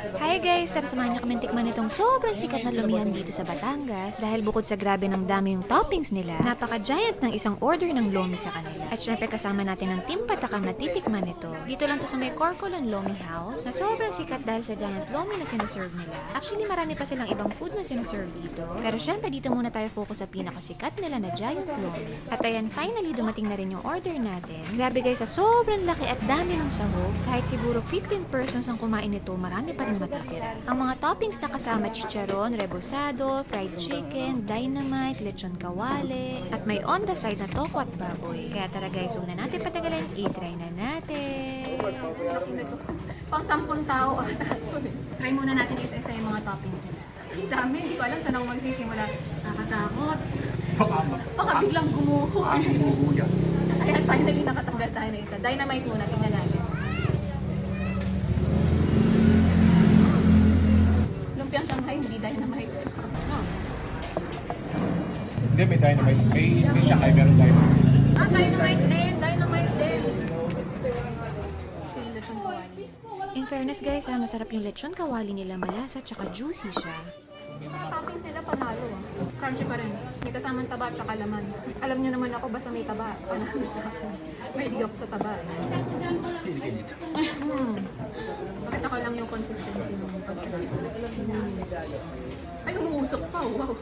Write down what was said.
Hi guys! Tara samahan niyo kami tikman itong sobrang sikat na lumihan dito sa Batangas dahil bukod sa grabe ng dami yung toppings nila, napaka-giant ng isang order ng lomi sa kanila. At syempre kasama natin ang Team Patakang na titikman ito. Dito lang to sa may Corcoran Lomi House na sobrang sikat dahil sa giant lomi na sinuserve nila. Actually marami pa silang ibang food na sinuserve dito. Pero syempre dito muna tayo focus sa pinakasikat nila na giant lomi. At ayan, finally dumating na rin yung order natin. Grabe guys, sa sobrang laki at dami ng sahog, kahit siguro 15 persons ang kumain nito, marami pa rin matitira. Ang mga toppings na kasama chicharon, rebosado, fried chicken, dynamite, lechon kawale, at may on the side na tofu at baboy. Kaya tara guys, una natin patagalin, i-try na natin. Pang 10 tao ata. Try muna natin isa-isa yung mga toppings nila. Ang dami, hindi ko alam saan ako magsisimula. Nakatakot. Baka biglang gumuho. Ayan, finally nakatanggal tayo na isa. Dynamite muna, tingnan natin. Lumpiang Shanghai, hindi dynamite. Oh. Hindi, may dynamite. May Shanghai, meron dynamite. Ah, dynamite din! Dynamite din! Yung lechon kawali. In fairness guys, masarap yung lechon kawali nila, malasa tsaka juicy siya. Yung mga toppings nila panalo ah. Crunchy pa rin. May kasamang taba at saka laman. Alam niyo naman ako basta may taba. Panalo sa akin. May ako sa taba. Pakita ko lang yung consistency ng pagkain. Ay, umuusok pa. Wow.